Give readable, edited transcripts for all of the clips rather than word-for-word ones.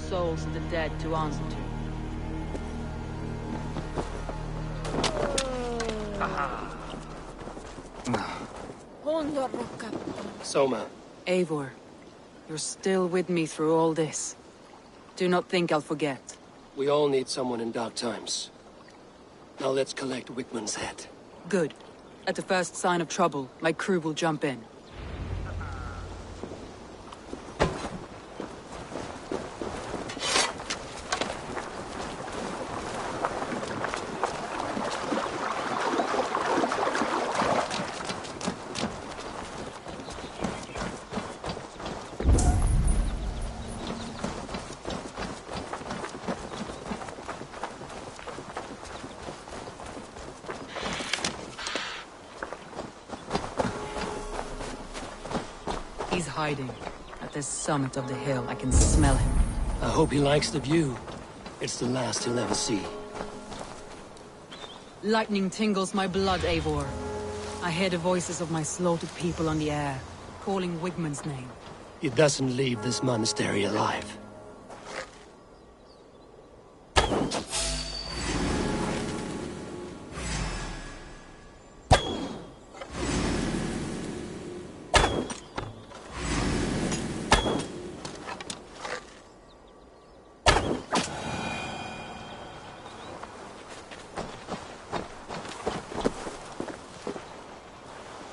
souls of the dead to answer to. Soma. Eivor, you're still with me through all this. Do not think I'll forget. We all need someone in dark times. Now let's collect Wickman's head. Good. At the first sign of trouble, my crew will jump in. He's hiding. At the summit of the hill, I can smell him. I hope he likes the view. It's the last he'll ever see. Lightning tingles my blood, Eivor. I hear the voices of my slaughtered people on the air, calling Wigmund's name. He doesn't leave this monastery alive.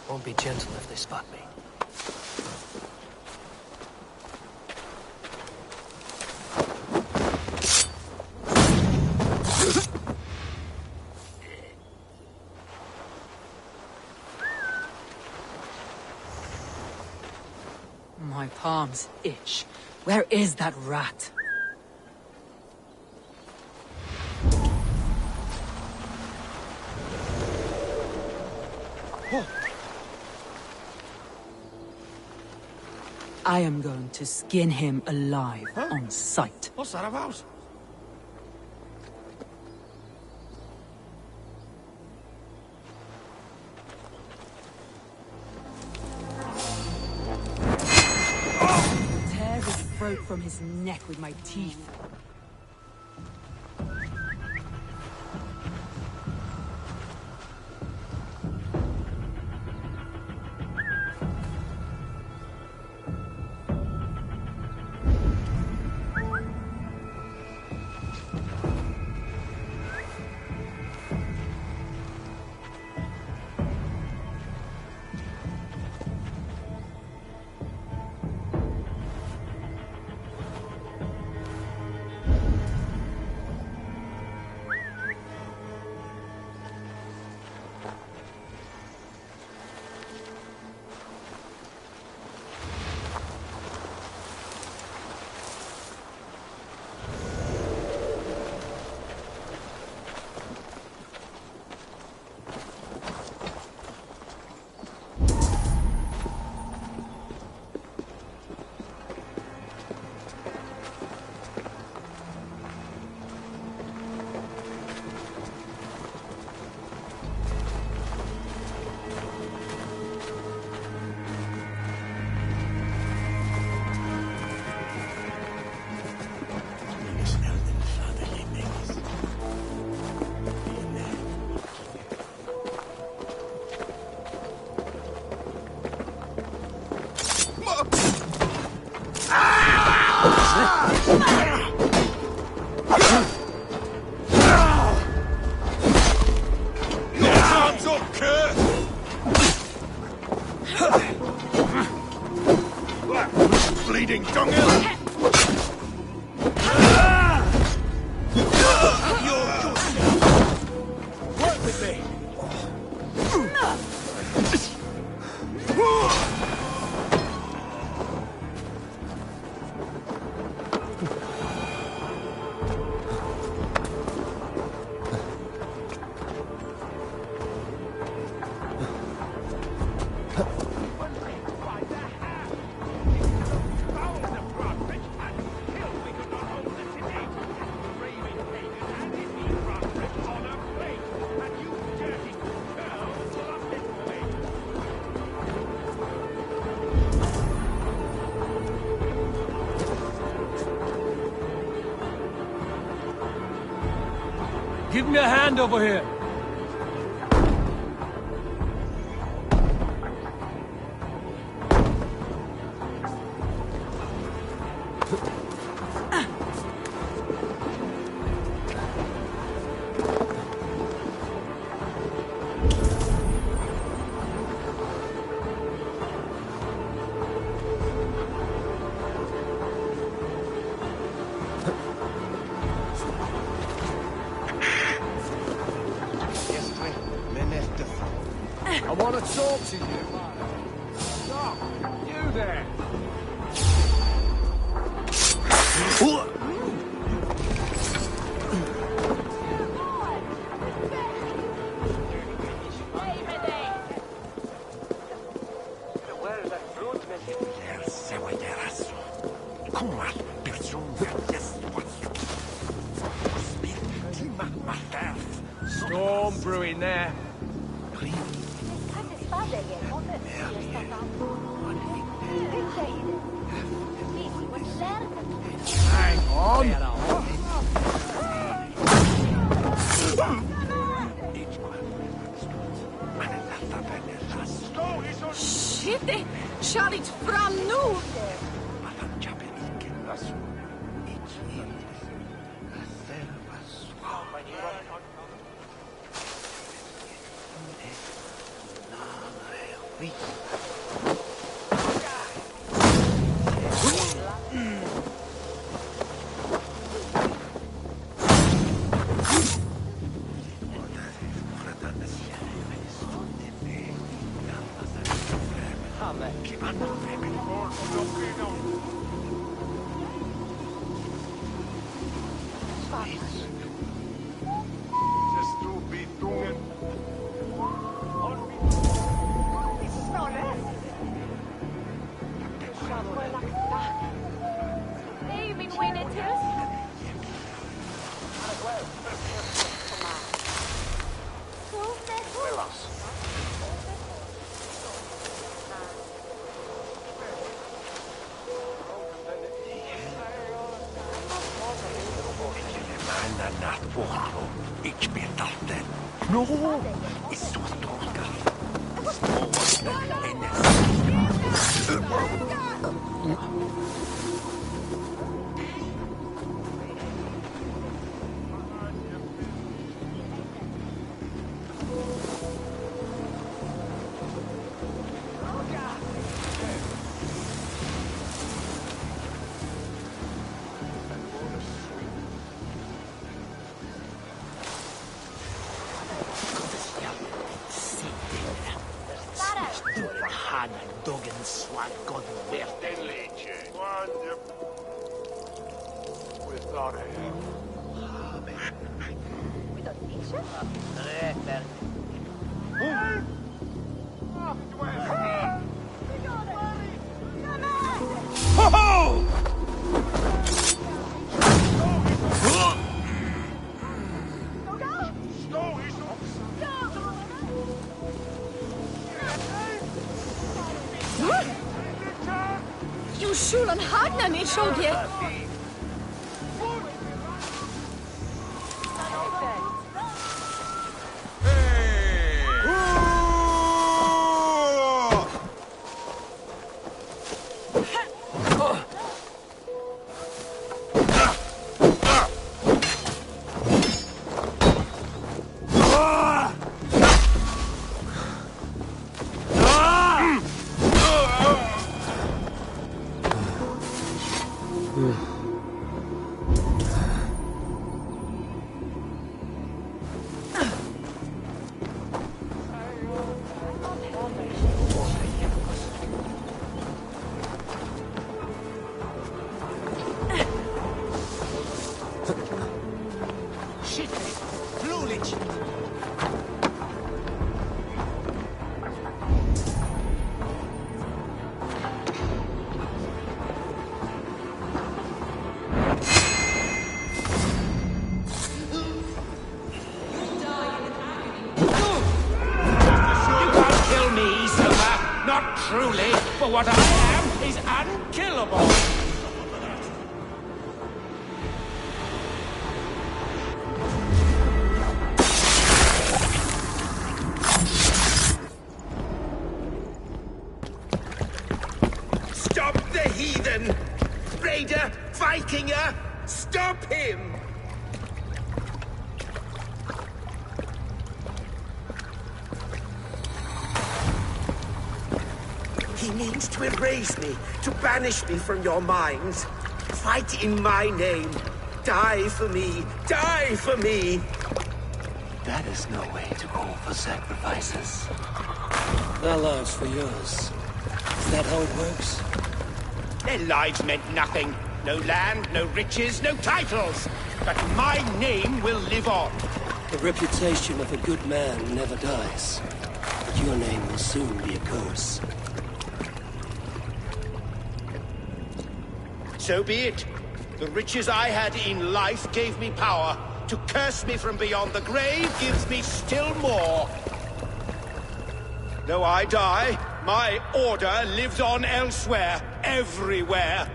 Won't be gentle if they spot me. My palms itch. Where is that rat? I am going to skin him alive on sight. What's that about? Tear his throat from his neck with my teeth. Bleeding dunghill! Work with me! Give me a hand over here. I want to talk to you. Stop! You there! Storm brewing there. Hang on! Shit, det kör inte fram nu! No! It's so stronger. Without him. Ho-ho! You shulan hadna ni shogje. Truly, for what I am is unkillable. Satan! Raider! Vikinger! Stop him! He means to erase me, to banish me from your minds. Fight in my name. Die for me. Die for me. That is no way to call for sacrifices. Their lives for yours. Is that how it works? Their lives meant nothing. No land, no riches, no titles. But my name will live on. The reputation of a good man never dies. But your name will soon be a curse. So be it. The riches I had in life gave me power. To curse me from beyond the grave gives me still more. Though I die, my order lives on elsewhere, everywhere.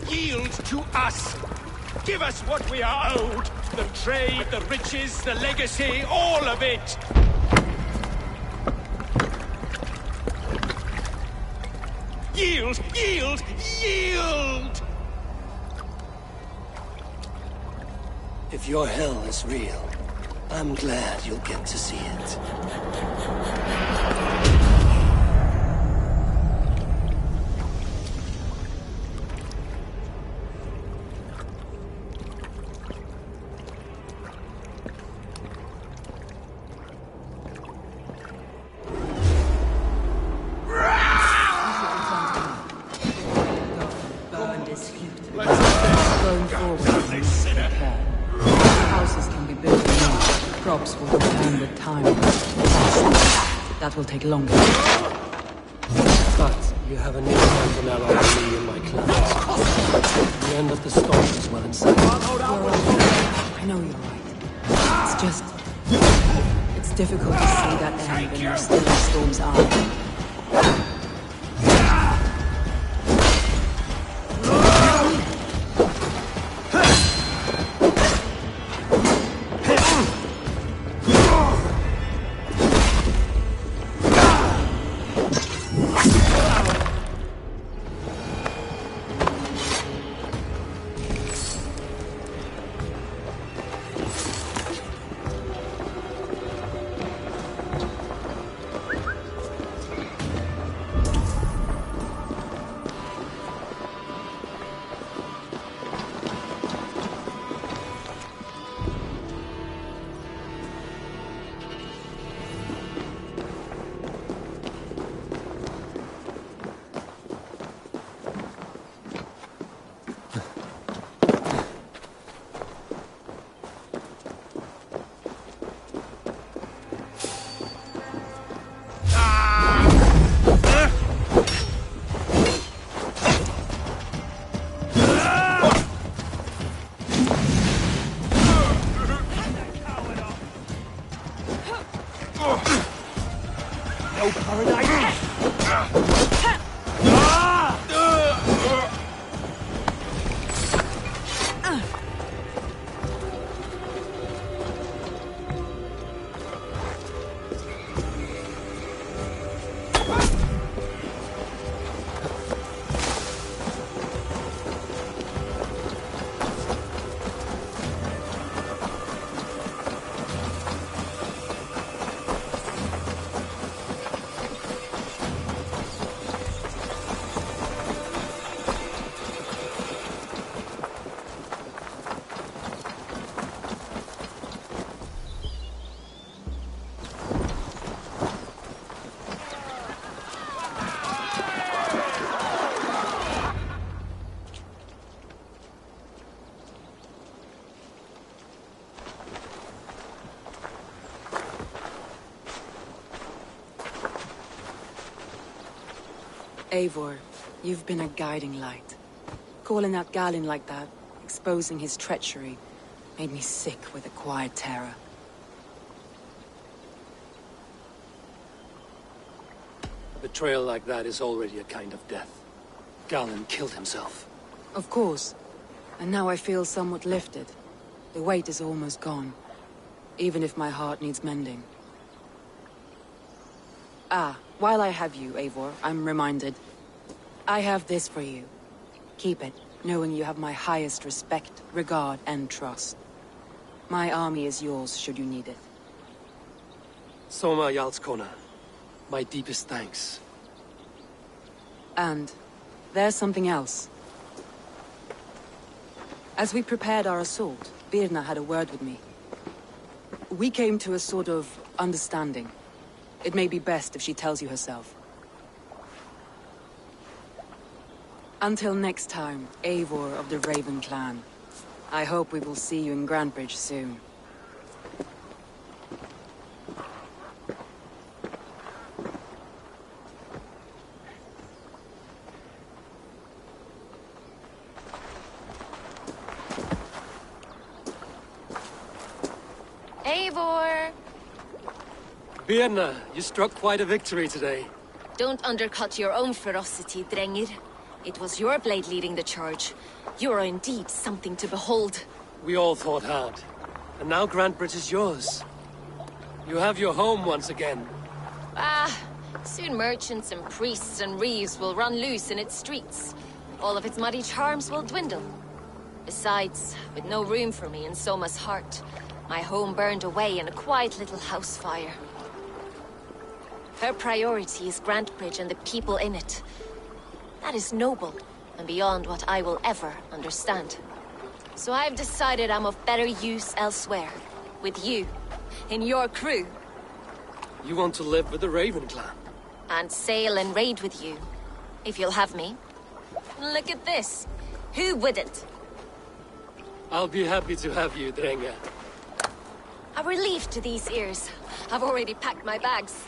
Yield to us. Give us what we are owed. The trade, the riches, the legacy, all of it. Yield! Yield! Yield! If your hell is real, I'm glad you'll get to see it. Going forward, houses can be built anew. Crops will return with time. That will take longer. But you have a new handle now on me in my class. The end of the storm is well in sight. I know you're right. It's just... it's difficult to see that end when you're still in Storm's eye. Eivor, you've been a guiding light. Calling out Galin like that, exposing his treachery, made me sick with a quiet terror. A betrayal like that is already a kind of death. Galin killed himself. Of course. And now I feel somewhat lifted. The weight is almost gone. Even if my heart needs mending. Ah, while I have you, Eivor, I'm reminded. I have this for you. Keep it, knowing you have my highest respect, regard, and trust. My army is yours, should you need it. Soma Yalskona. My deepest thanks. And there's something else. As we prepared our assault, Birna had a word with me. We came to a sort of understanding. It may be best if she tells you herself. Until next time, Eivor of the Raven clan. I hope we will see you in Grantebridge soon. Eivor! Birna, you struck quite a victory today. Don't undercut your own ferocity, Drengir. It was your blade leading the charge. You are indeed something to behold. We all fought hard. And now Grantebridge is yours. You have your home once again. Soon merchants and priests and reeves will run loose in its streets. All of its muddy charms will dwindle. Besides, with no room for me in Soma's heart, my home burned away in a quiet little house fire. Her priority is Grantebridge and the people in it. That is noble, and beyond what I will ever understand. So I've decided I'm of better use elsewhere. With you. In your crew. You want to live with the Raven clan? And sail and raid with you. If you'll have me. Look at this. Who wouldn't? I'll be happy to have you, Drenga. A relief to these ears. I've already packed my bags.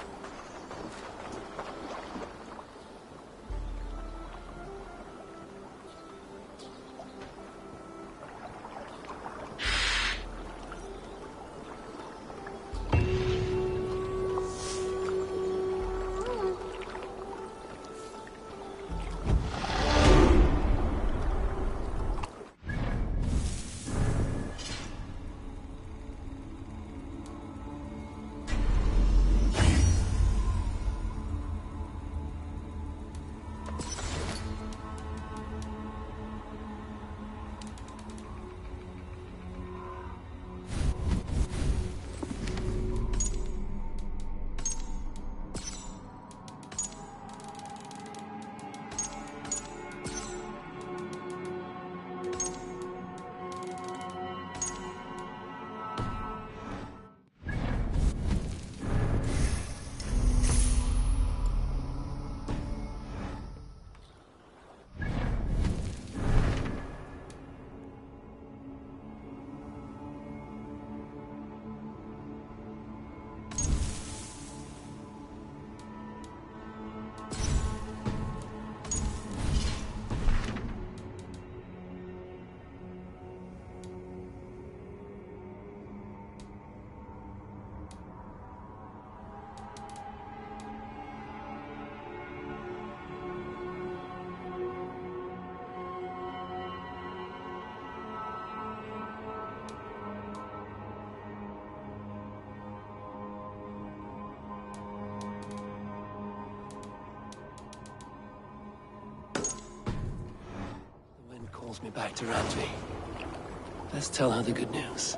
Calls me back to Randvi. Let's tell her the good news.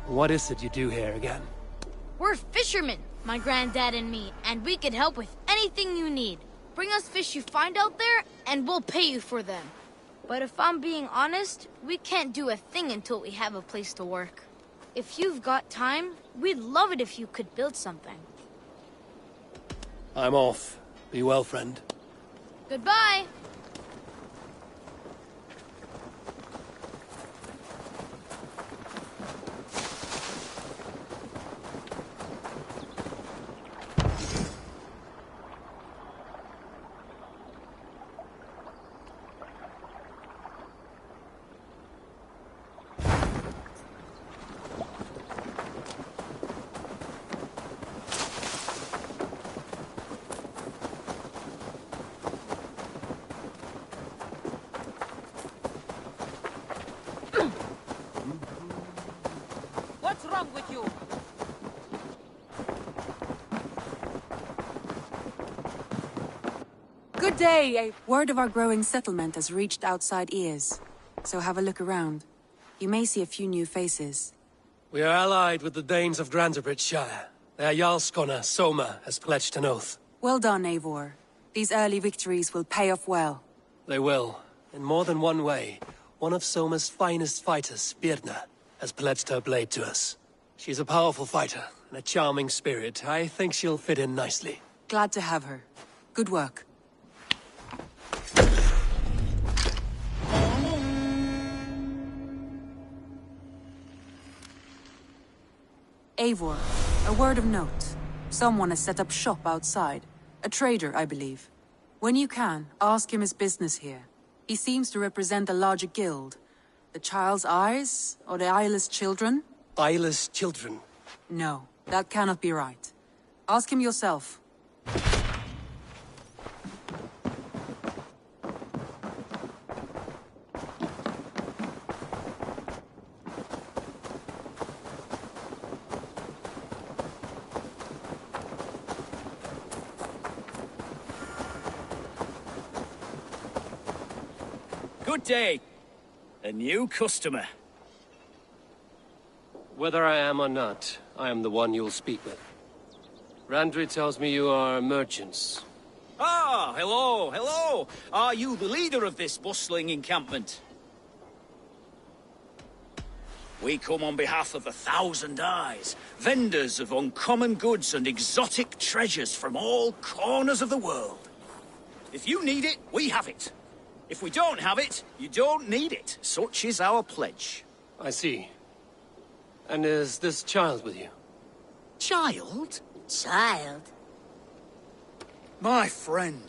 What is it you do here again? We're fishermen, my granddad and me, and we can help with anything you need. Bring us fish you find out there, and we'll pay you for them. But if I'm being honest, we can't do a thing until we have a place to work. If you've got time, we'd love it if you could build something. I'm off. Be well, friend. Goodbye! What's wrong with you? Good day. Word of our growing settlement has reached outside ears. So have a look around. You may see a few new faces. We are allied with the Danes of Shire. Their Jarlskona, Soma, has pledged an oath. Well done, Eivor. These early victories will pay off well. They will. In more than one way. One of Soma's finest fighters, Birna, has pledged her blade to us. She's a powerful fighter, and a charming spirit. I think she'll fit in nicely. Glad to have her. Good work. Eivor, a word of note. Someone has set up shop outside. A trader, I believe. When you can, ask him his business here. He seems to represent a larger guild. The Child's Eyes? Or the Eyeless Children? Eyeless children. No, that cannot be right. Ask him yourself. Good day. A new customer. Whether I am or not, I am the one you'll speak with. Randri tells me you are merchants. Ah, hello, hello. Are you the leader of this bustling encampment? We come on behalf of 1,000 Eyes, vendors of uncommon goods and exotic treasures from all corners of the world. If you need it, we have it. If we don't have it, you don't need it. Such is our pledge. I see. And is this child with you? Child? Child? My friend,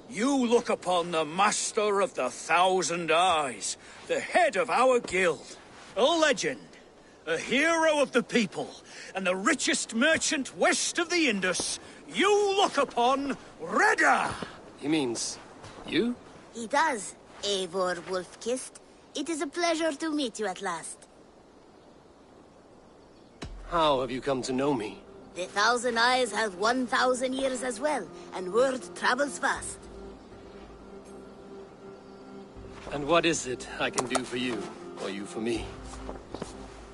you look upon the master of the 1,000 Eyes, the head of our guild, a legend, a hero of the people, and the richest merchant west of the Indus. You look upon Reda! He means you? He does, Eivor Wolf-Kissed. It is a pleasure to meet you at last. How have you come to know me? The 1,000 Eyes have 1,000 years as well, and word travels fast. And what is it I can do for you, or you for me?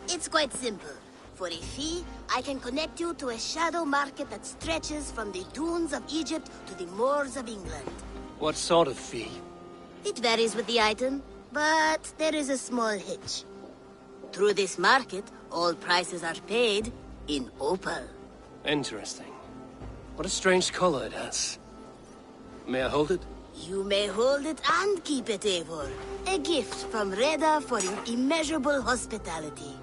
It's quite simple. For a fee, I can connect you to a shadow market that stretches from the dunes of Egypt to the moors of England. What sort of fee? It varies with the item, but there is a small hitch. Through this market, all prices are paid in opal. Interesting. What a strange color it has. May I hold it? You may hold it and keep it, Eivor. A gift from Reda for your immeasurable hospitality.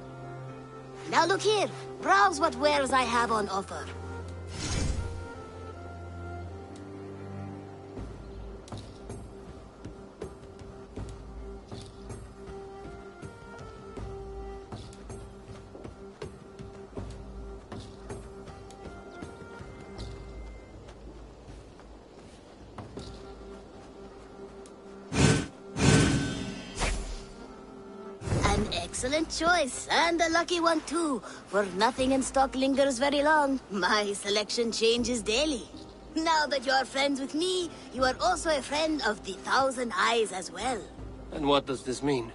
Now look here. Browse what wares I have on offer. Excellent choice, and a lucky one too, for nothing in stock lingers very long. My selection changes daily. Now that you're friends with me, you are also a friend of the 1,000 Eyes as well. And what does this mean?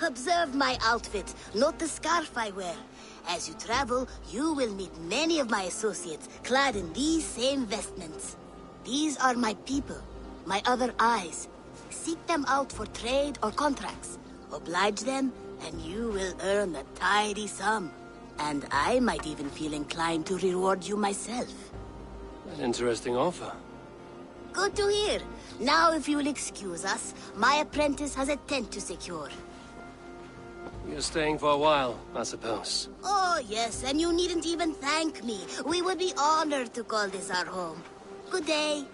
Observe my outfit, not the scarf I wear. As you travel, you will meet many of my associates clad in these same vestments. These are my people, my other eyes. Seek them out for trade or contracts. Oblige them, and you will earn a tidy sum. And I might even feel inclined to reward you myself. An interesting offer. Good to hear. Now, if you will excuse us, my apprentice has a tent to secure. You're staying for a while, I suppose. Oh, yes, and you needn't even thank me. We would be honored to call this our home. Good day.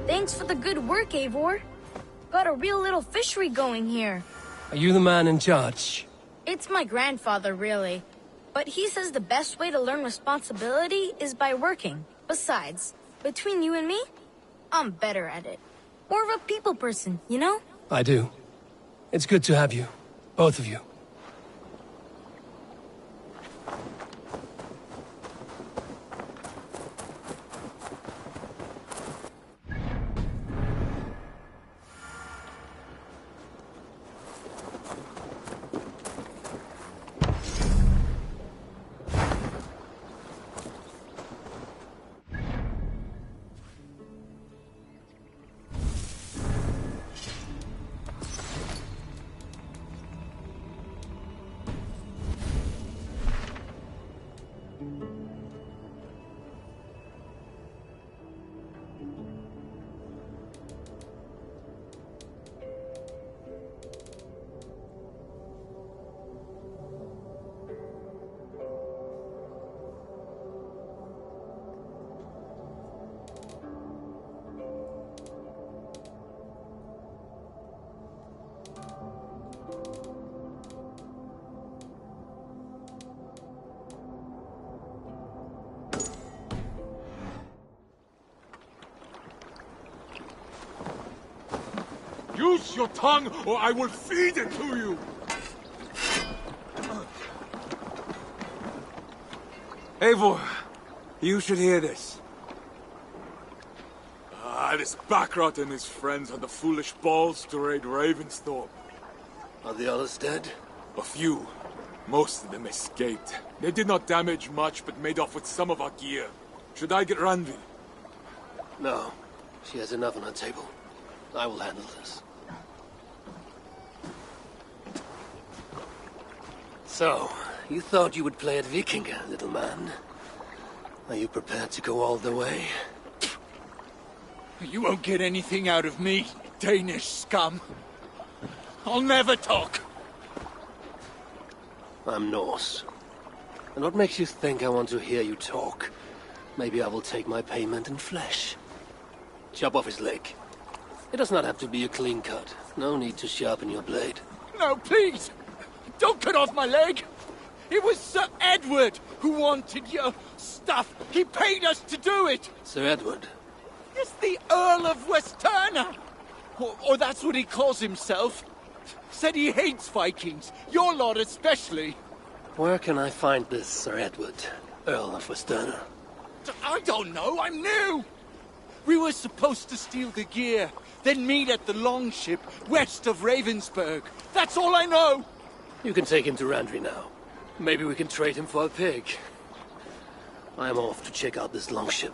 Thanks for the good work, Eivor. Got a real little fishery going here. Are you the man in charge? It's my grandfather, really. But he says the best way to learn responsibility is by working. Besides, between you and me, I'm better at it. More of a people person, you know? I do. It's good to have you. Both of you. Use your tongue, or I will feed it to you! Eivor, you should hear this. This Baccarat and his friends had the foolish balls to raid Ravensthorpe. Are the others dead? A few. Most of them escaped. They did not damage much, but made off with some of our gear. Should I get Randvi? No. She has enough on her table. I will handle this. So, you thought you would play at Vikinga, little man? Are you prepared to go all the way? You won't get anything out of me, Danish scum. I'll never talk. I'm Norse. And what makes you think I want to hear you talk? Maybe I will take my payment in flesh. Chop off his leg. It does not have to be a clean cut. No need to sharpen your blade. No, please! Don't cut off my leg! It was Sir Edward who wanted your stuff. He paid us to do it! Sir Edward? It's the Earl of Westerna! Or that's what he calls himself. Said he hates Vikings, your lot especially. Where can I find this Sir Edward, Earl of Westerna? I don't know, I'm new! We were supposed to steal the gear, then meet at the longship west of Ravensburg. That's all I know! You can take him to Randvi now. Maybe we can trade him for a pig. I'm off to check out this longship.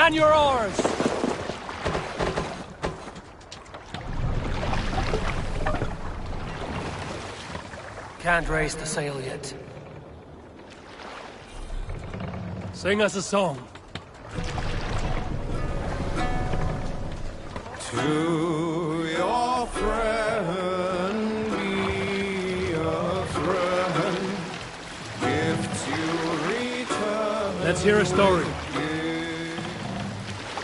Man your oars! Can't raise the sail yet. Sing us a song. To your friend, be a friend. Gifts you return. Let's hear a story.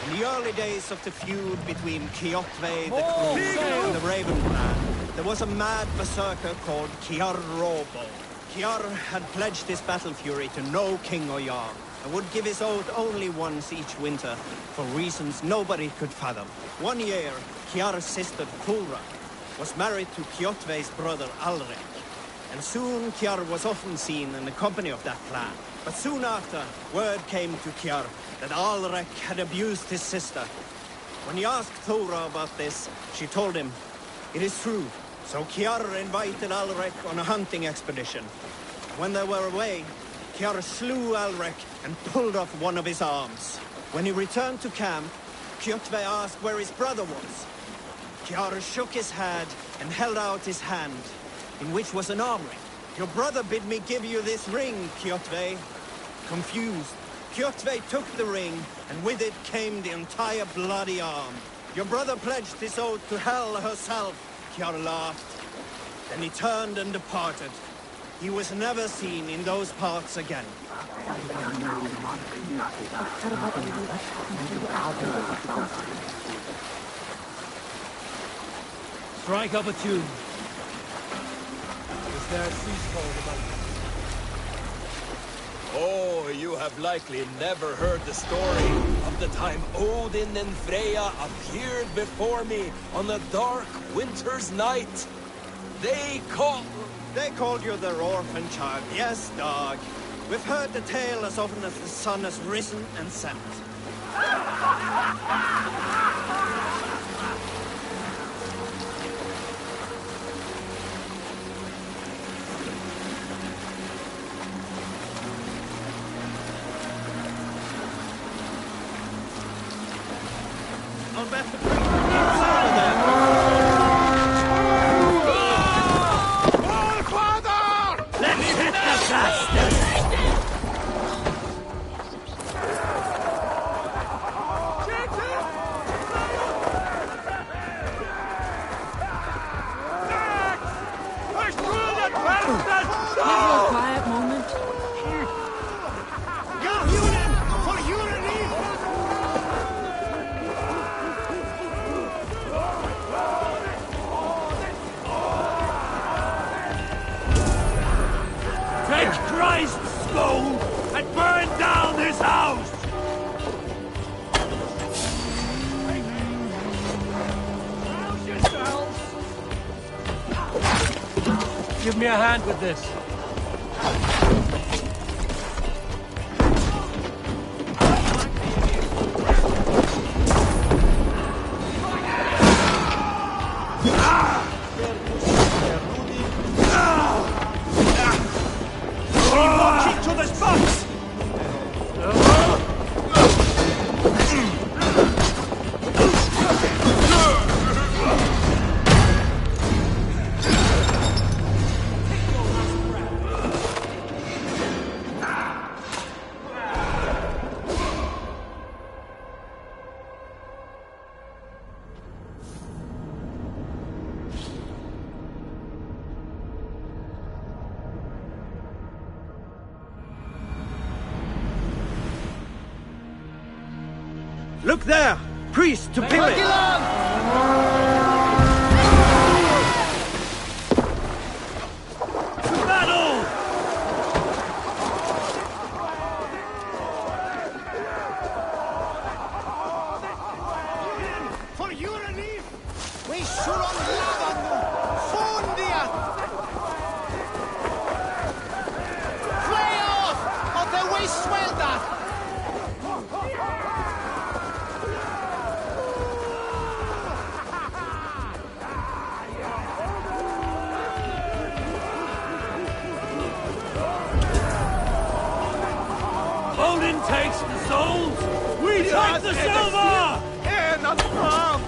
In the early days of the feud between Kjotve the Cruel and the Raven clan, there was a mad berserker called Kiar Robo. Kiar had pledged his battle fury to no king or jarl, and would give his oath only once each winter, for reasons nobody could fathom. One year, Kiar's sister Thora was married to Kjotve's brother Alrek, and soon Kiar was often seen in the company of that clan. But soon after, word came to Kiar that Alrek had abused his sister. When he asked Thora about this, she told him, "It is true." So Kiar invited Alrek on a hunting expedition. When they were away, Kiar slew Alrek and pulled off one of his arms. When he returned to camp, Kjotve asked where his brother was. Kiar shook his head and held out his hand, in which was an arm ring. "Your brother bid me give you this ring, Kjotve." Confused, Kjotve took the ring, and with it came the entire bloody arm. "Your brother pledged his oath to Hell herself," Kiar laughed. Then he turned and departed. He was never seen in those parts again. Strike up a tune. Is there a sea called about you? Oh, you have likely never heard the story of the time Odin and Freya appeared before me on a dark winter's night. They called you their orphan child. Yes, dog. We've heard the tale as often as the sun has risen and set. I'll bet the priest keeps out of there. Let's hit the bastard! Quiet moment. Take Christ's skull and burn down this house! Rouse yourselves! Give me a hand with this. To the spots! Look there! Priest to pillage! Battle! For your relief, we should unload Fundia! Play off of the way swelda! Odin takes the souls! We take the silver! And not from!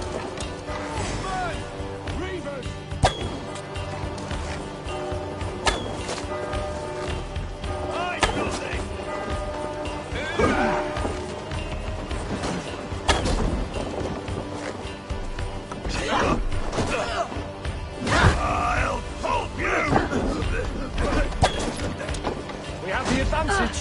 I'll help you! We have the advantage.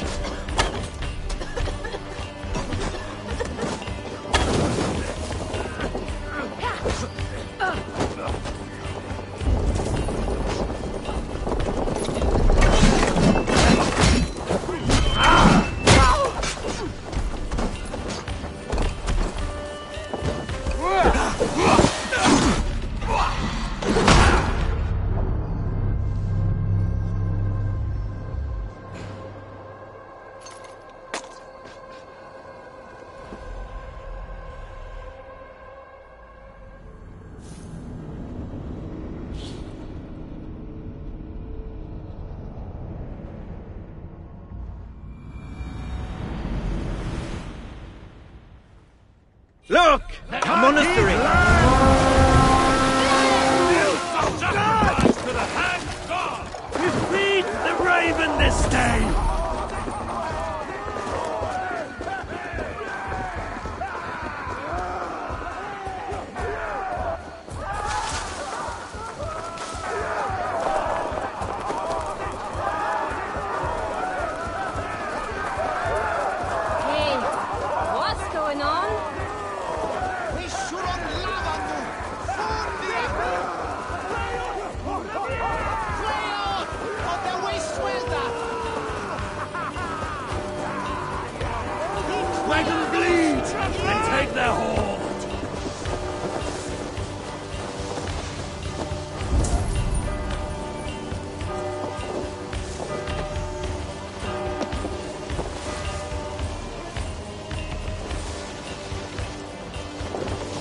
Look! A monastery! To the hand god! You feed the raven this day! Hey, what's going on? Let them bleed and take their hoard!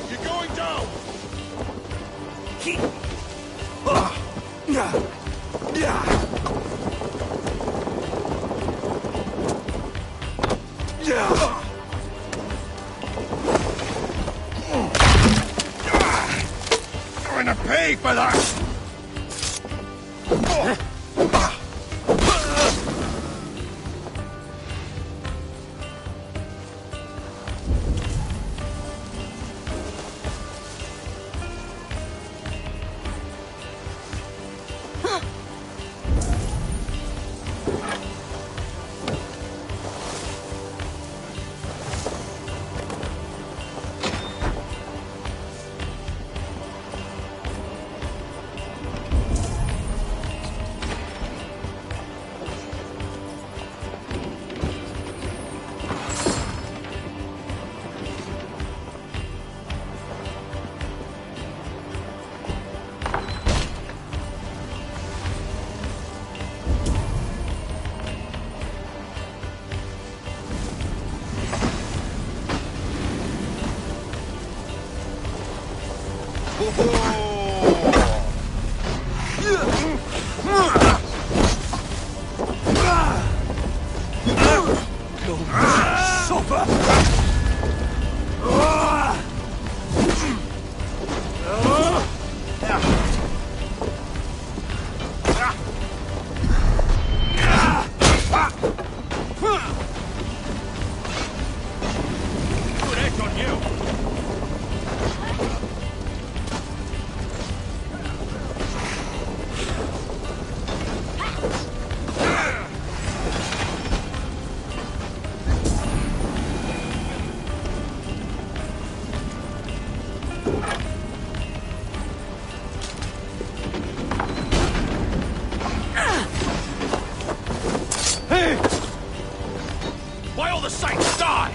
You're going down! Going to pay for that! Why all the saints die?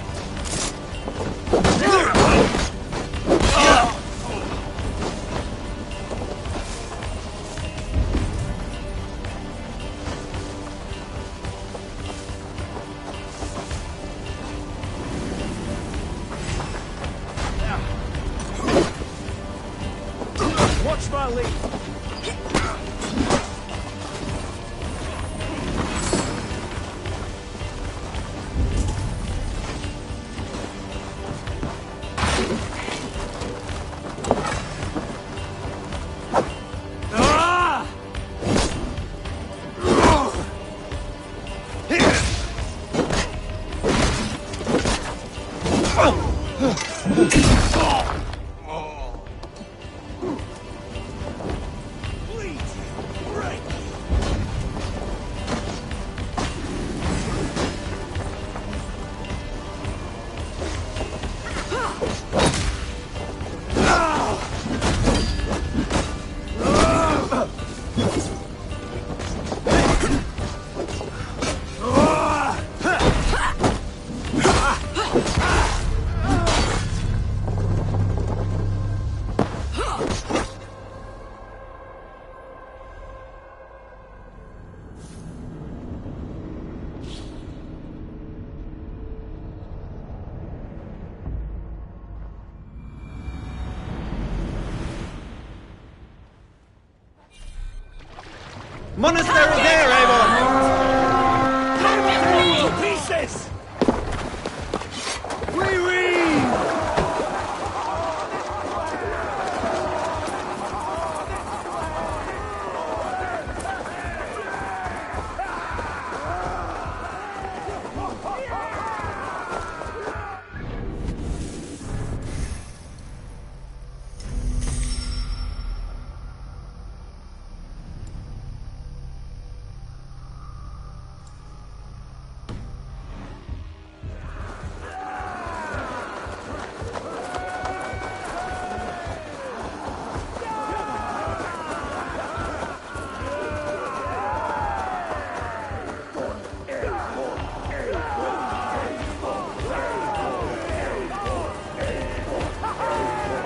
Watch my lead! Monastery there, Eivor! Pieces!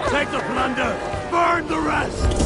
Take the plunder! Burn the rest!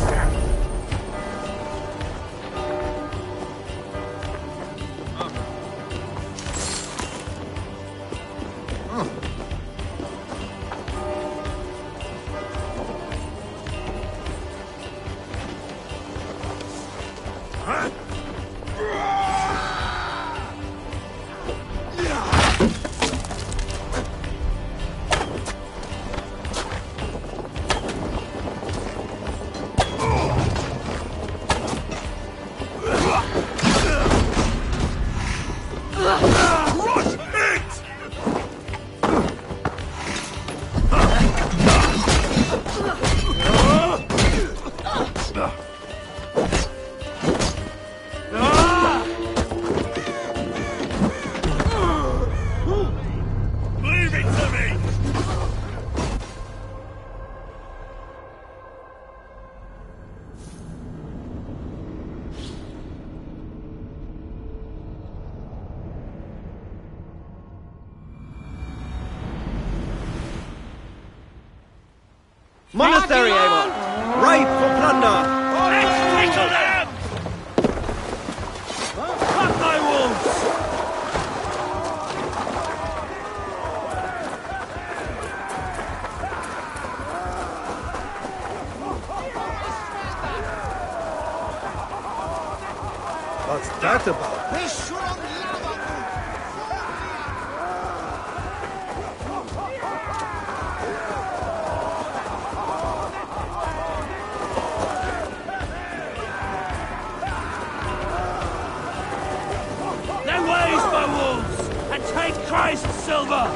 Monastery, Eivor! Ripe for plunder! Let's tickle them! Cut thy wounds! What's that about? Then raise my wolves and take Christ's silver!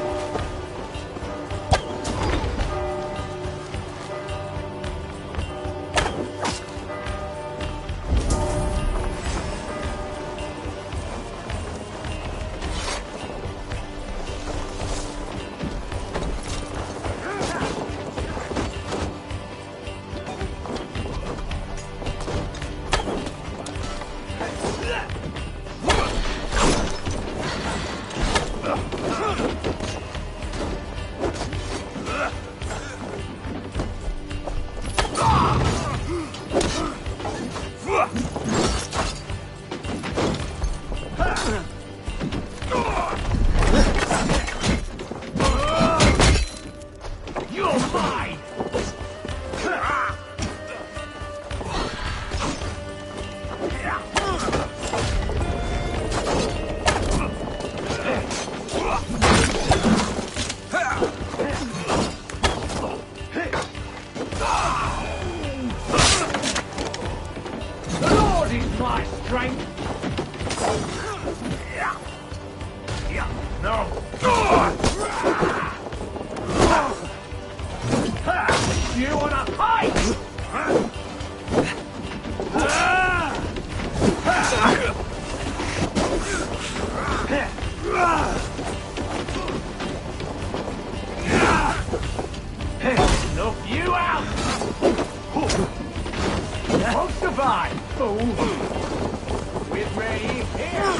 No! You wanna fight? Snuff you out! Won't survive! With ready here!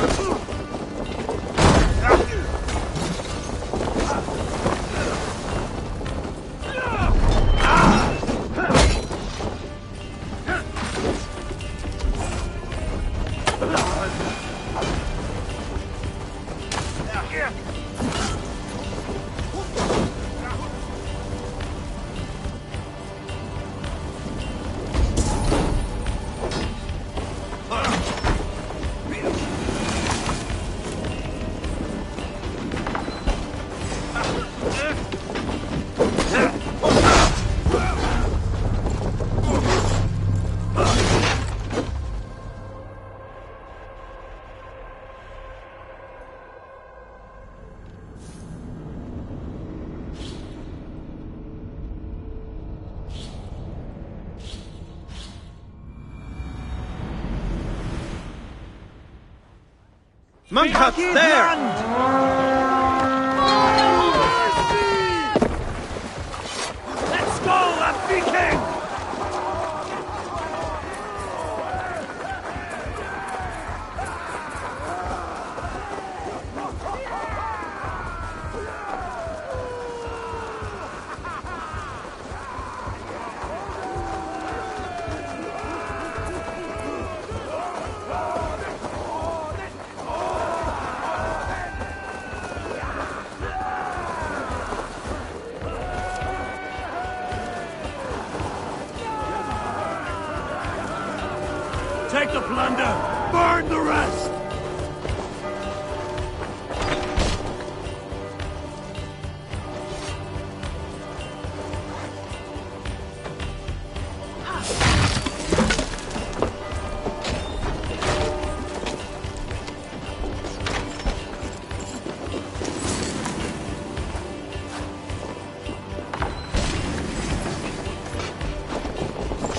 Monkhuts there! Let's go, that Viking! Take the plunder! Burn the rest!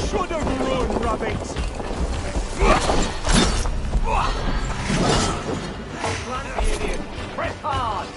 Should have run, rabbits! Press hard!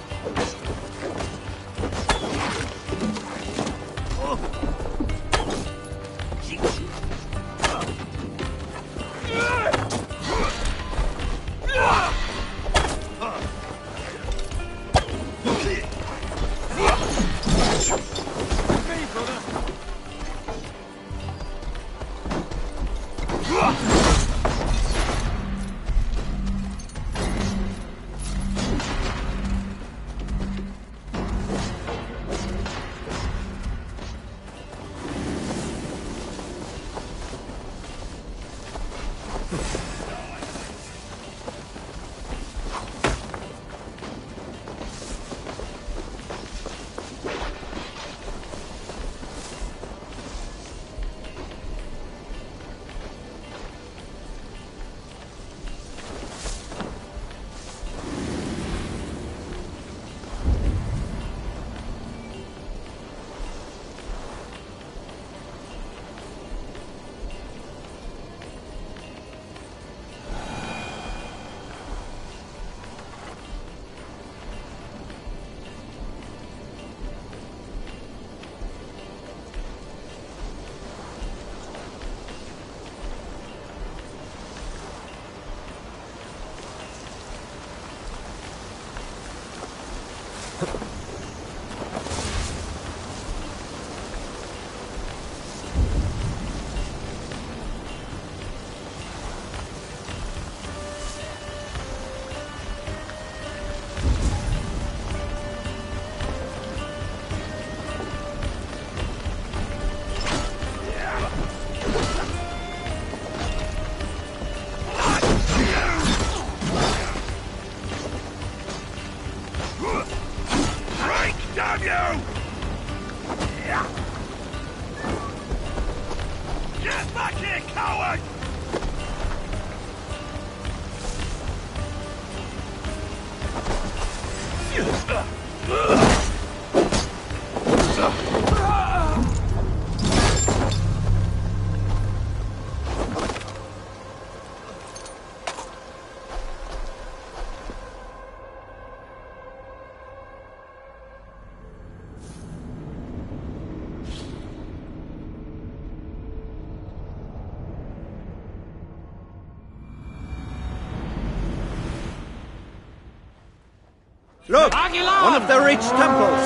Look! One of the rich temples!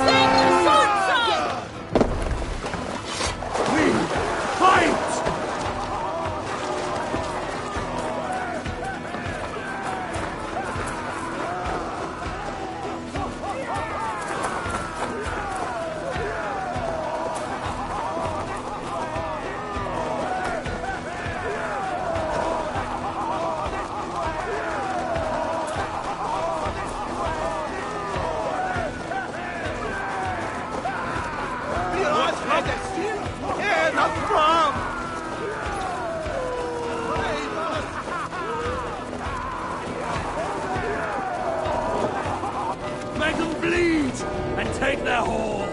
Sing your sword song! Fight! Make them bleed and take their hoard.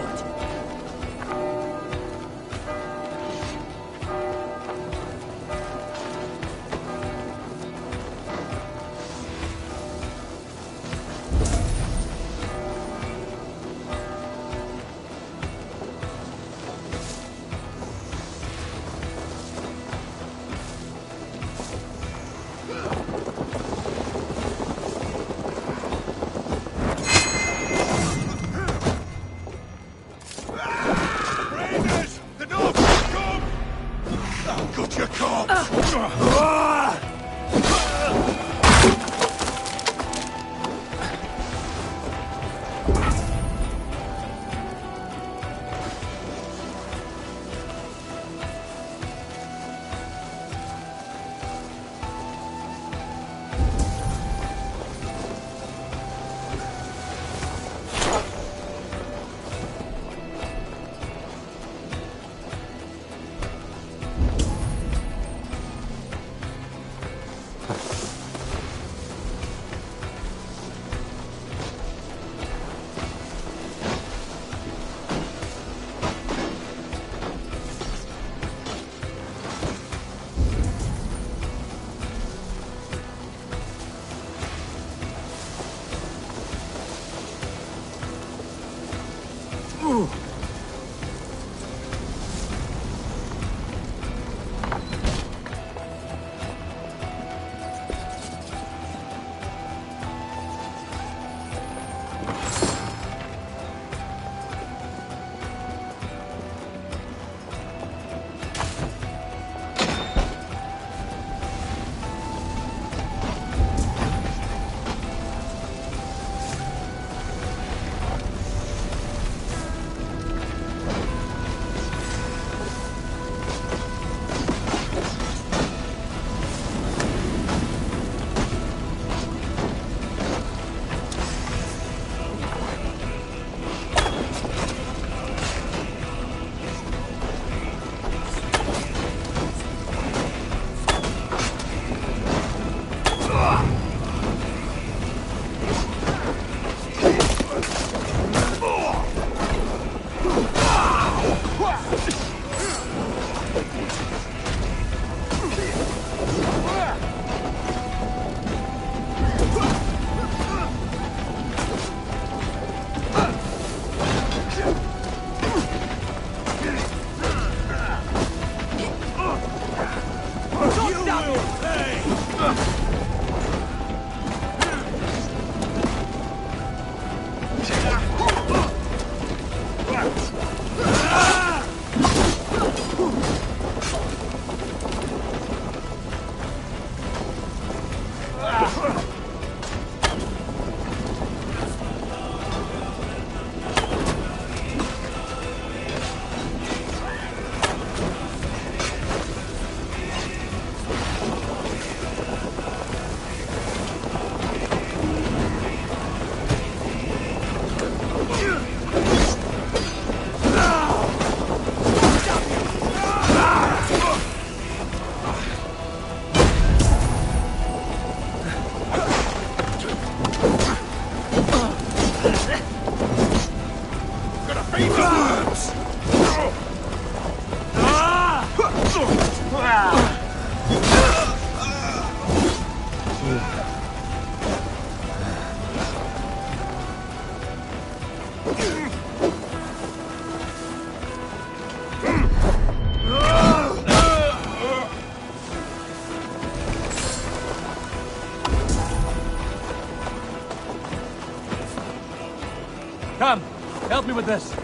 Come, help me with this.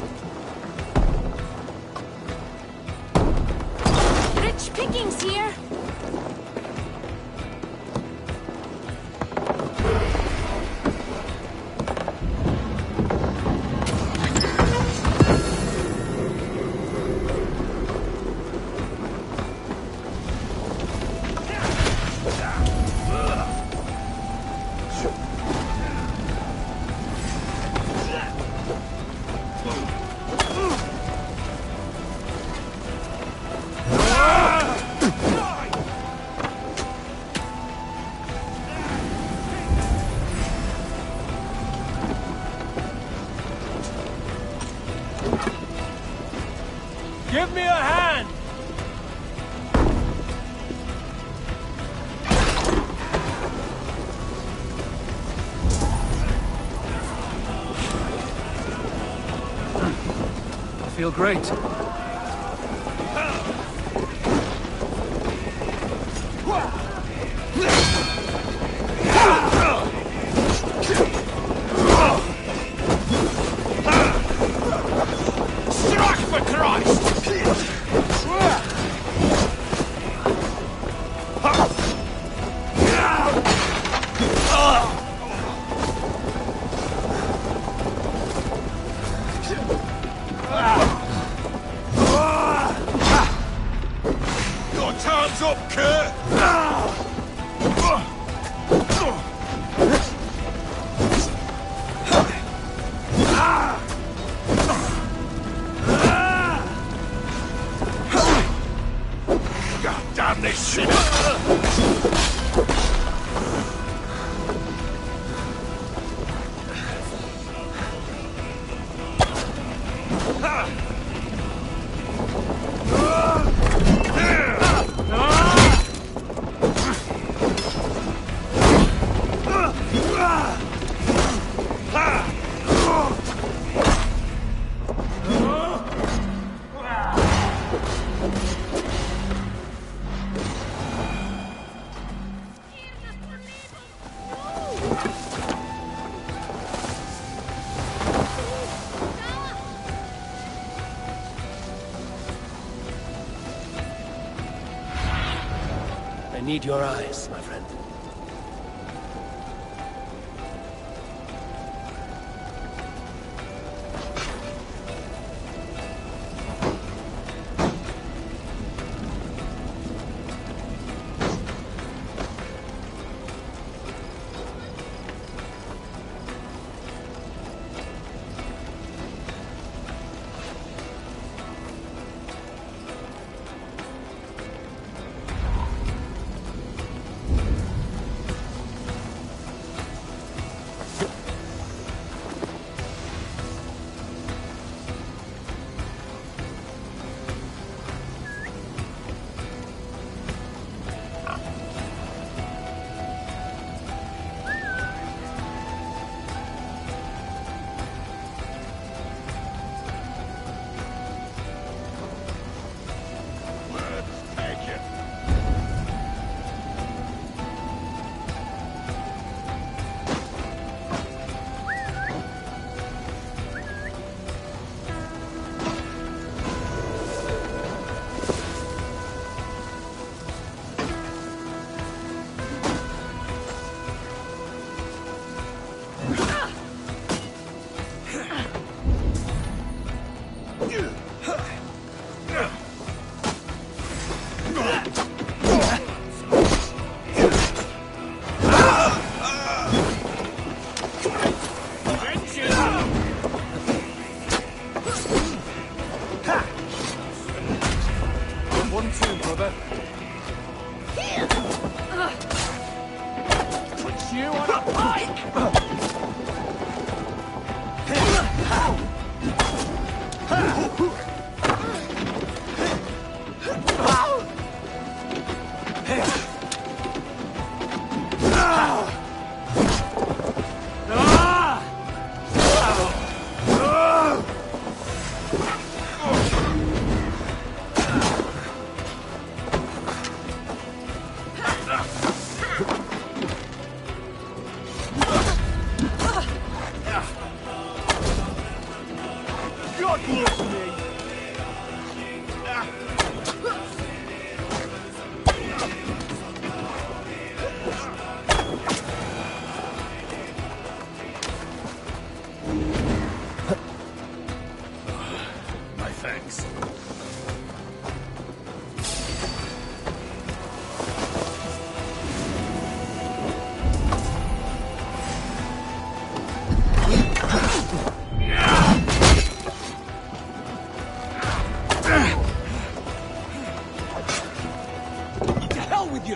Rich pickings here. Give me a hand! I feel great. Struck for Christ! Your time's up, Kurt! God damn this shit! I need your eyes, my friend. God bless me! My thanks. To hell with you!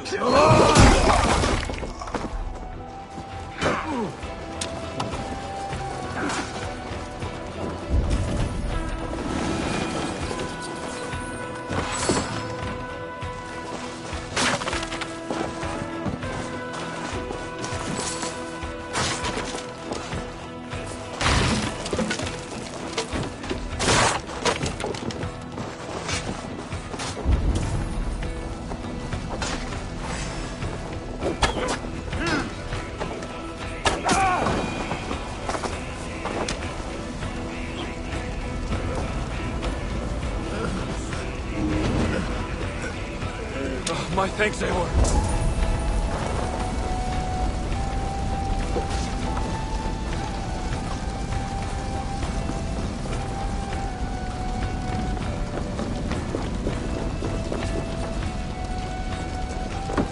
My thanks, Eivor.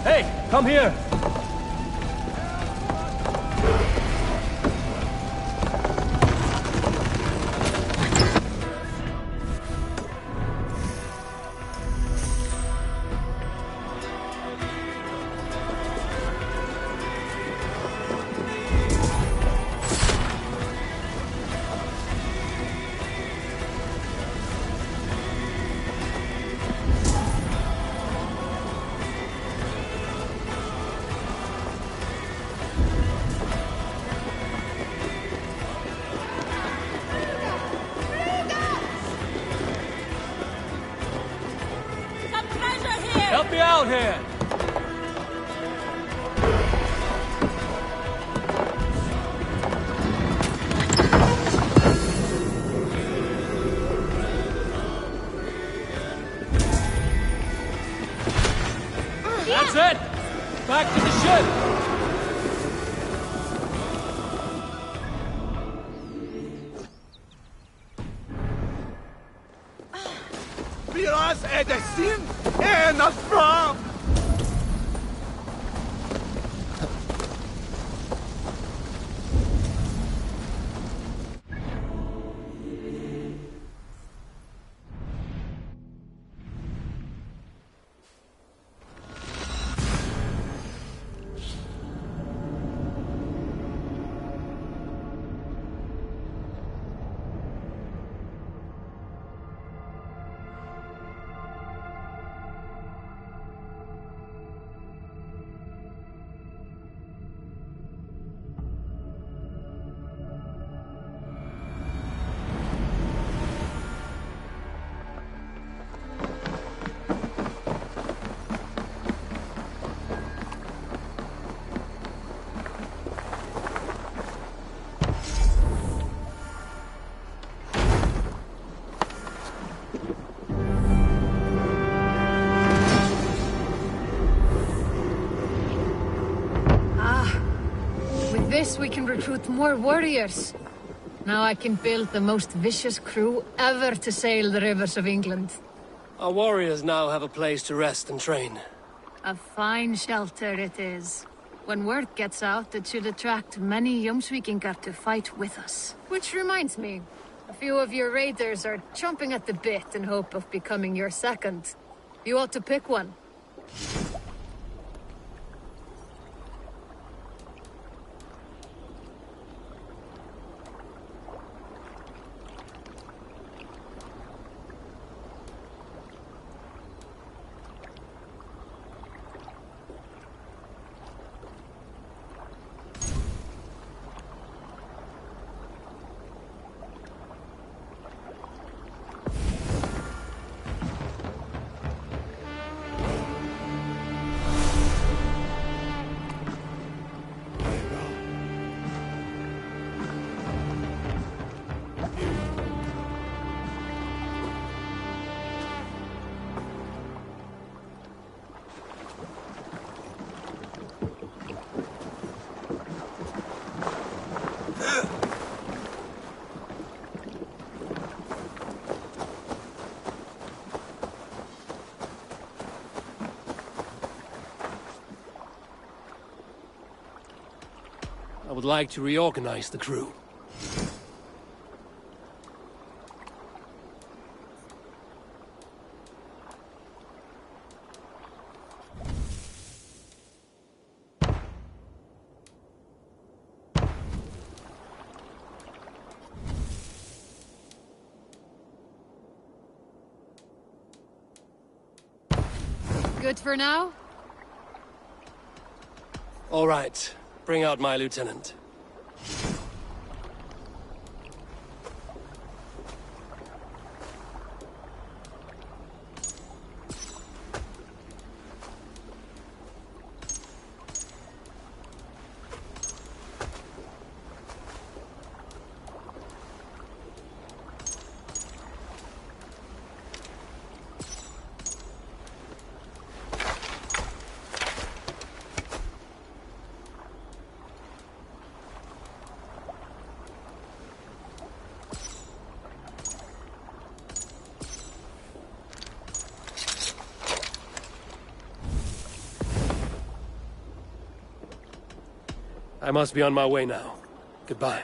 Hey, come here! Help me out here! That's it! Back to the ship! Biraz edesin en asfam! This we can recruit more warriors. Now I can build the most vicious crew ever to sail the rivers of England. Our warriors now have a place to rest and train. A fine shelter it is. When word gets out, it should attract many Jomsvikingar to fight with us. Which reminds me, a few of your raiders are chomping at the bit in hope of becoming your second. You ought to pick one. would like to reorganize the crew. Good for now? All right. Bring out my lieutenant. I must be on my way now. Goodbye.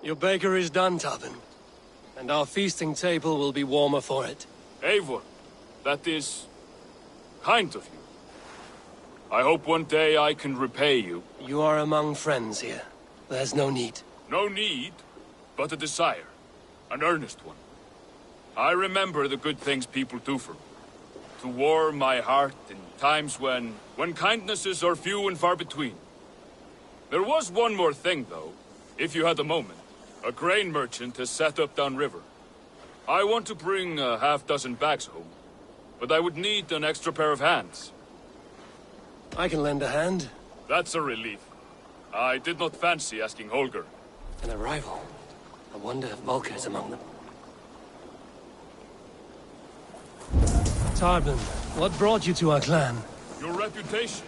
Your baker is done, Tubin. And our feasting table will be warmer for it. Eivor, that is kind of you. I hope one day I can repay you. You are among friends here. There's no need. No need, but a desire. An earnest one. I remember the good things people do for me. To warm my heart in times when kindnesses are few and far between. There was one more thing, though, if you had a moment. A grain merchant has set up downriver. I want to bring a half-dozen bags home, but I would need an extra pair of hands. I can lend a hand. That's a relief. I did not fancy asking Holger. An arrival. I wonder if Volker is among them. Tarbin, what brought you to our clan? Your reputation.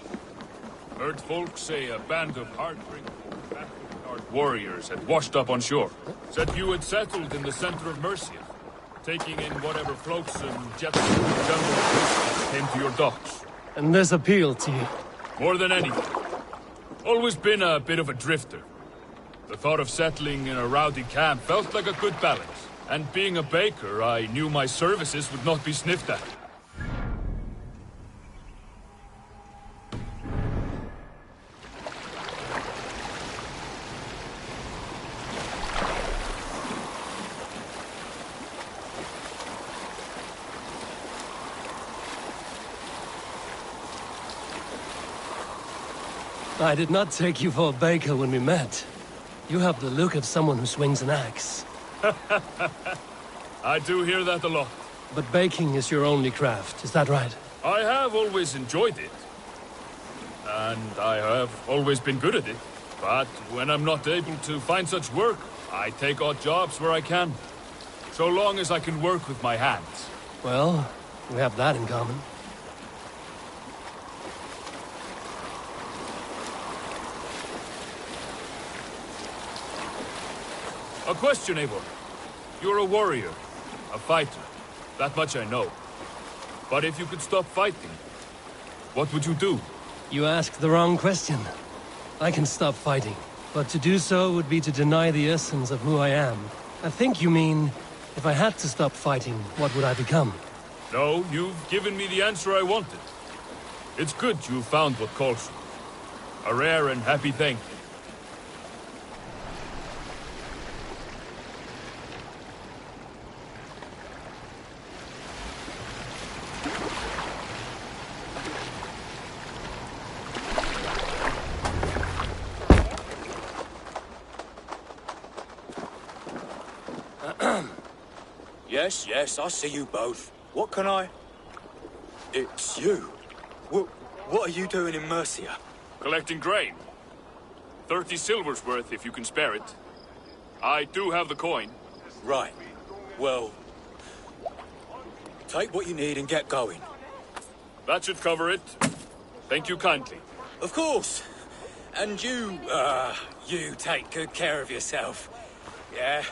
Heard folk say a band of hard-drinking, battle-scarred warriors had washed up on shore. Said you had settled in the center of Mercia, taking in whatever floats and jets from the jungle came to your docks. And this appealed to you? More than anything. Always been a bit of a drifter. The thought of settling in a rowdy camp felt like a good balance. And being a baker, I knew my services would not be sniffed at. I did not take you for a baker when we met. You have the look of someone who swings an axe. I do hear that a lot. But baking is your only craft, is that right? I have always enjoyed it. And I have always been good at it. But when I'm not able to find such work, I take odd jobs where I can. So long as I can work with my hands. Well, we have that in common. A question, Eivor. You're a warrior, a fighter. That much I know. But if you could stop fighting, what would you do? You asked the wrong question. I can stop fighting, but to do so would be to deny the essence of who I am. I think you mean, If I had to stop fighting, what would I become? No, you've given me the answer I wanted. It's good you found what calls you. A rare and happy thing. Yes, I see you both. What can I... It's you. What are you doing in Mercia? Collecting grain. 30 silver's worth if you can spare it. I do have the coin. Right. Well... take what you need and get going. That should cover it. Thank you kindly. Of course. And you take good care of yourself. Yeah?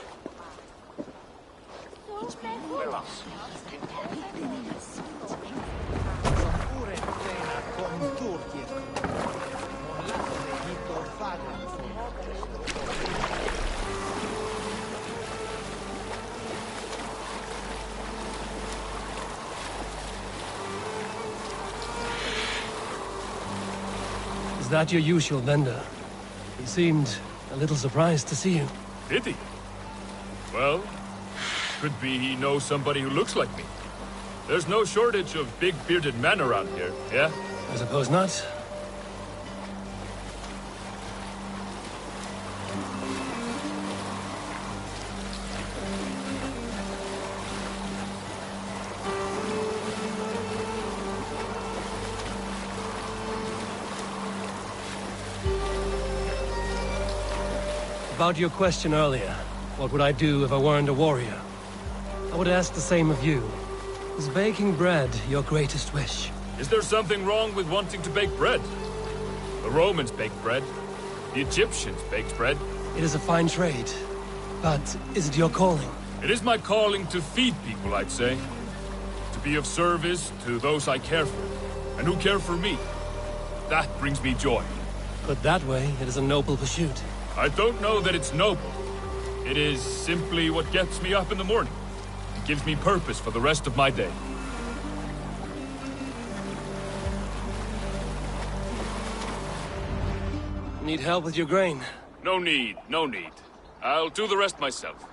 Is that your usual vendor? He seemed a little surprised to see you. Did he? Well, could be he knows somebody who looks like me. There's no shortage of big bearded men around here, yeah? I suppose not. About your question earlier, what would I do if I weren't a warrior? I would ask the same of you. Is baking bread your greatest wish? Is there something wrong with wanting to bake bread? The Romans baked bread. The Egyptians baked bread. It is a fine trade. But is it your calling? It is my calling to feed people, I'd say. To be of service to those I care for, and who care for me. That brings me joy. Put that way, it is a noble pursuit. I don't know that it's noble. It is simply what gets me up in the morning. It gives me purpose for the rest of my day. Need help with your grain? No need, no need. I'll do the rest myself.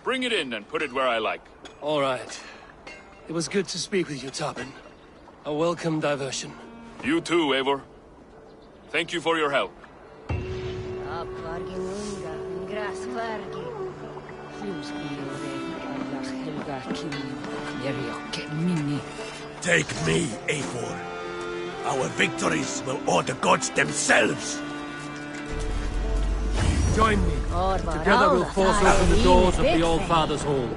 Bring it in and put it where I like. All right. It was good to speak with you, Tobin. A welcome diversion. You too, Eivor. Thank you for your help. Take me, Eivor. Our victories will awe the gods themselves. Join me. Together we'll force open the doors of the Old Father's Hall.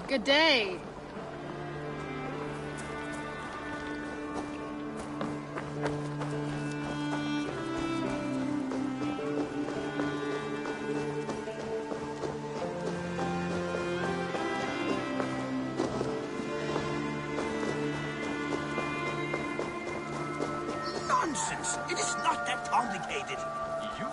Good day. Nonsense! It is not that complicated. You...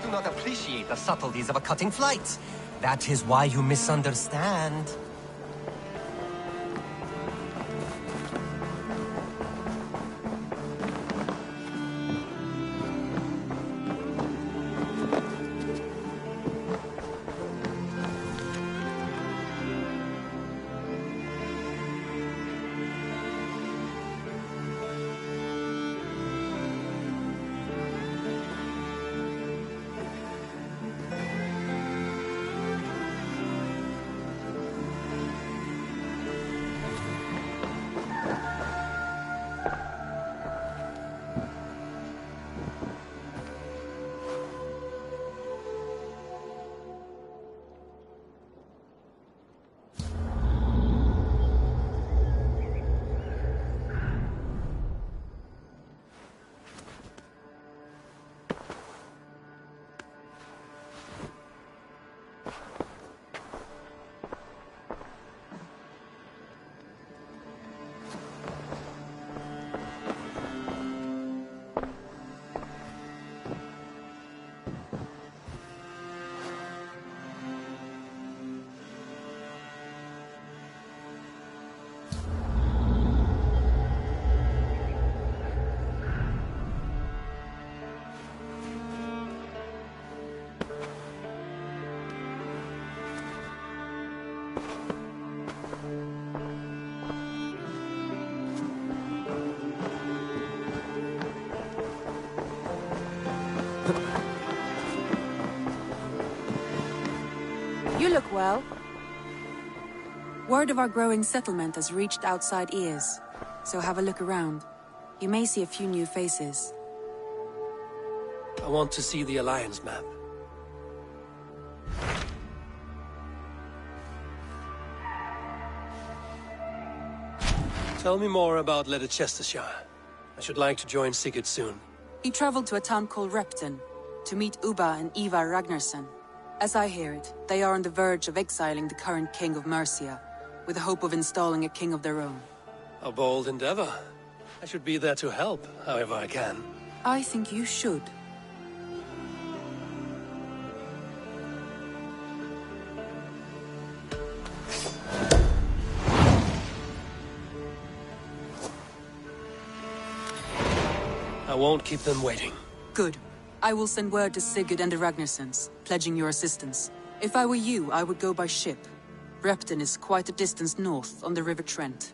Do not appreciate the subtleties of a cutting flight. That is why you misunderstand. look well. Word of our growing settlement has reached outside ears, so have a look around. You may see a few new faces. I want to see the Alliance map. Tell me more about Leicestershire. I should like to join Sigurd soon. He traveled to a town called Repton to meet Ubba and Ivar Ragnarsson. As I hear it, they are on the verge of exiling the current king of Mercia, with the hope of installing a king of their own. A bold endeavor. I should be there to help, however I can. I think you should. I won't keep them waiting. Good. I will send word to Sigurd and the Ragnarssons, pledging your assistance. If I were you, I would go by ship. Repton is quite a distance north on the River Trent.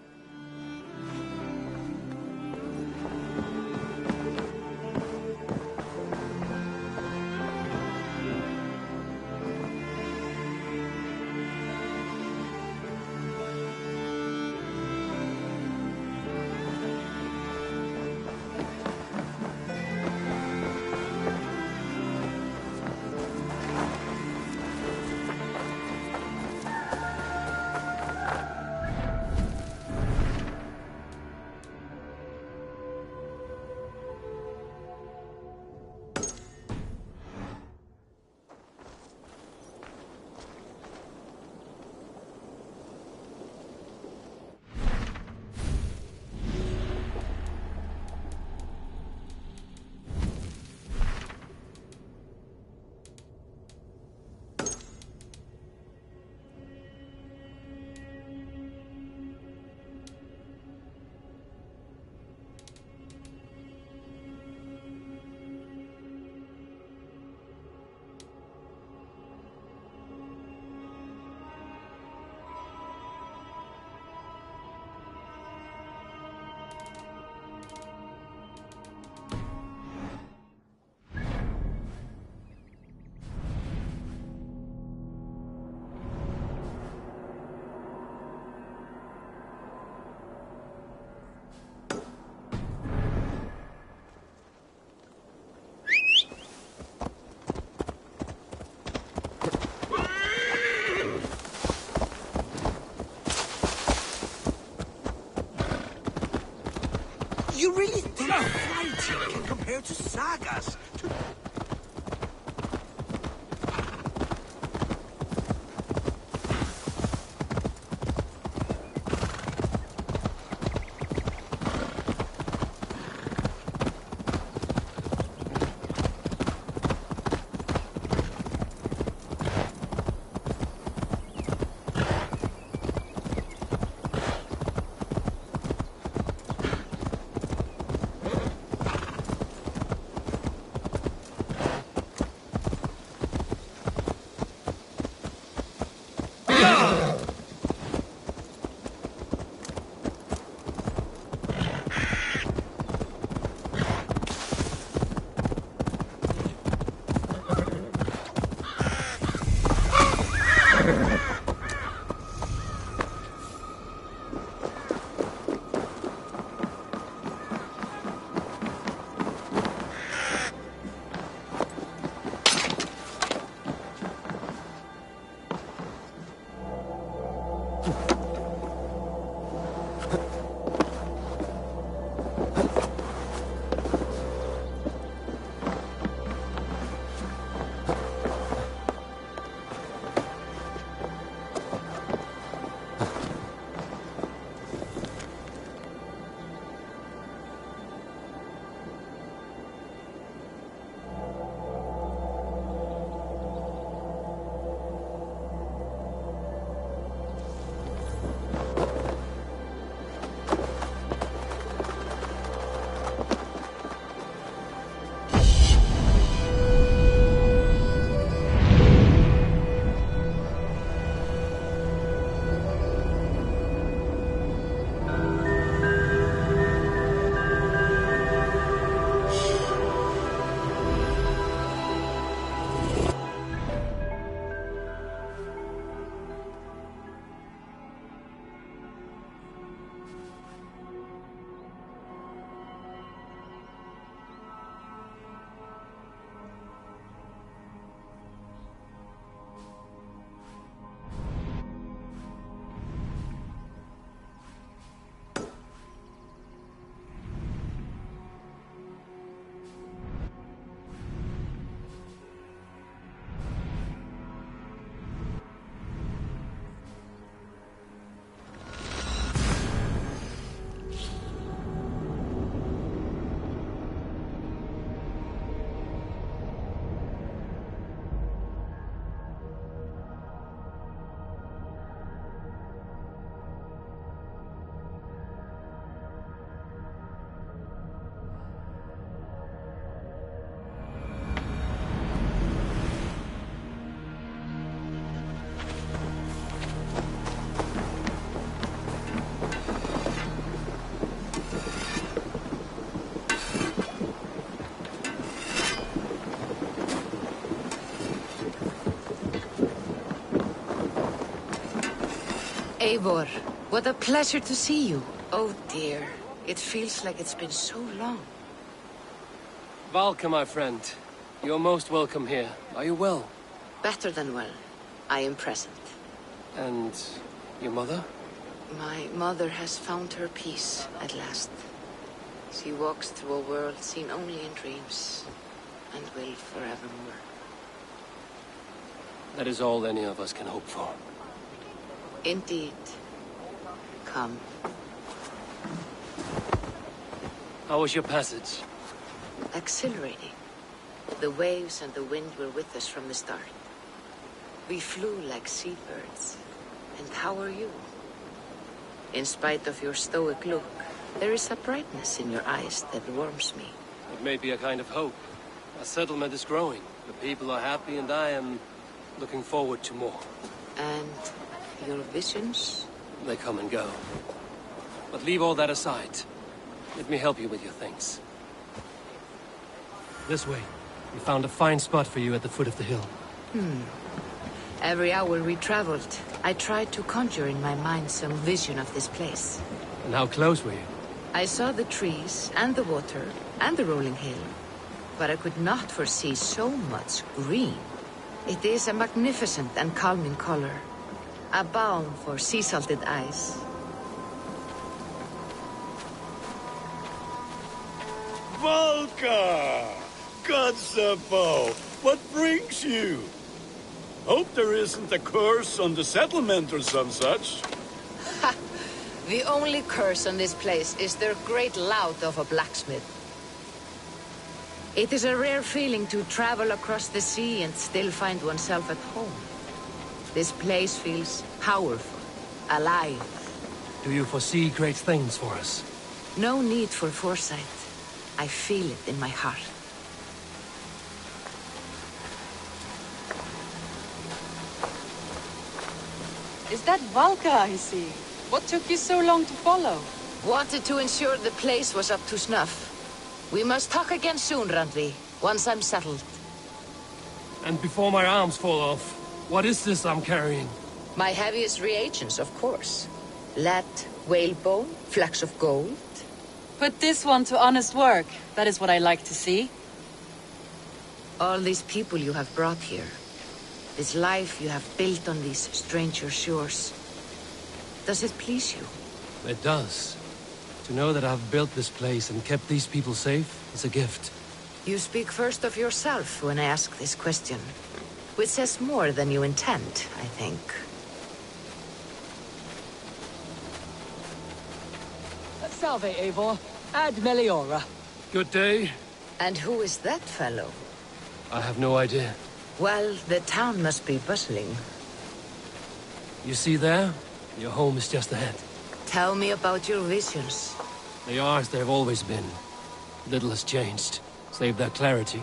You really think fighting can compare to sagas? Eivor, what a pleasure to see you. Oh dear, it feels like it's been so long. Valka, my friend. You're most welcome here. Are you well? Better than well. I am present. And your mother? My mother has found her peace at last. She walks through a world seen only in dreams, and will forevermore. That is all any of us can hope for. Indeed. Come. How was your passage? Exhilarating. The waves and the wind were with us from the start. We flew like seabirds. And how are you? In spite of your stoic look, there is a brightness in your eyes that warms me. It may be a kind of hope. Our settlement is growing. The people are happy and I am looking forward to more. And your visions? They come and go. But leave all that aside. Let me help you with your things. This way. We found a fine spot for you at the foot of the hill. Every hour we traveled, I tried to conjure in my mind some vision of this place. And how close were you? I saw the trees, and the water, and the rolling hill. But I could not foresee so much green. It is a magnificent and calming color. A balm for sea-salted eyes. Valka! Gods above, what brings you? Hope there isn't a curse on the settlement or some such. Ha! The only curse on this place is their great lout of a blacksmith. It is a rare feeling to travel across the sea and still find oneself at home. This place feels powerful, alive. Do you foresee great things for us? No need for foresight. I feel it in my heart. Is that Valka I see? What took you so long to follow? Wanted to ensure the place was up to snuff. We must talk again soon, Randvi, once I'm settled. And before my arms fall off, what is this I'm carrying? My heaviest reagents, of course. Lead, whalebone, flecks of gold. Put this one to honest work. That is what I like to see. All these people you have brought here. This life you have built on these stranger shores. Does it please you? It does. To know that I've built this place and kept these people safe is a gift. You speak first of yourself when I ask this question. Which says more than you intend, I think. Salve, Eivor. Ad Meliora. Good day. And who is that fellow? I have no idea. Well, the town must be bustling. You see there? Your home is just ahead. Tell me about your visions. They are as they've always been. Little has changed, save their clarity.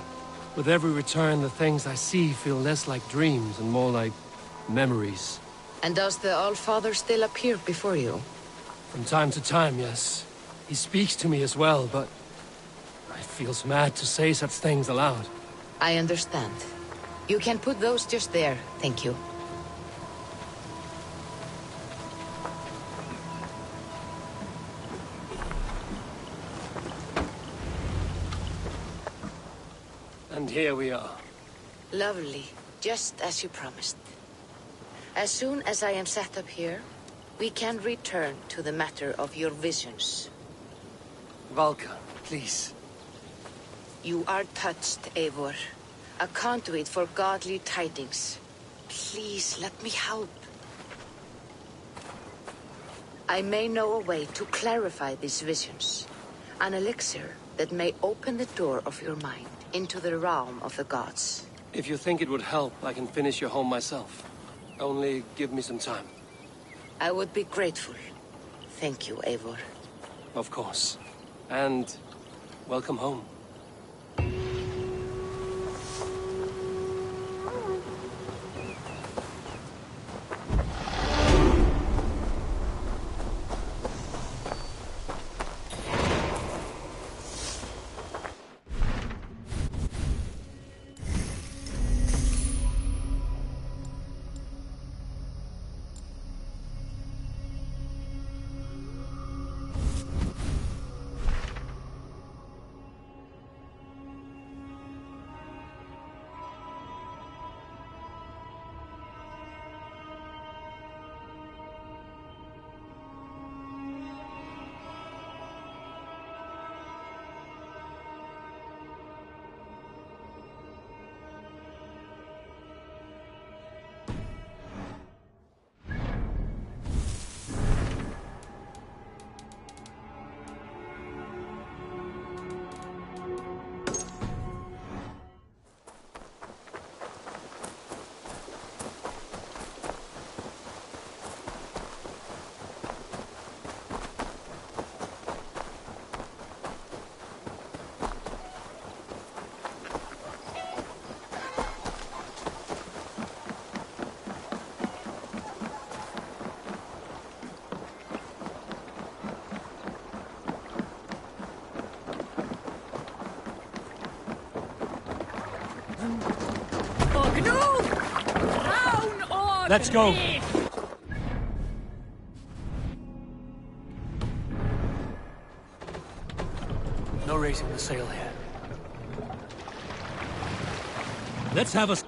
With every return, the things I see feel less like dreams and more like memories. And does the Allfather still appear before you? From time to time, yes. He speaks to me as well, but it feels mad to say such things aloud. I understand. You can put those just there, thank you. And here we are. Lovely, just as you promised. As soon as I am set up here, we can return to the matter of your visions. Valka, please. You are touched, Eivor. A conduit for godly tidings. Please, let me help. I may know a way to clarify these visions. An elixir that may open the door of your mind into the realm of the gods. If you think it would help, I can finish your home myself. Only give me some time. I would be grateful. Thank you, Eivor. Of course. And welcome home. Let's go. No raising the sail here. Let's have us.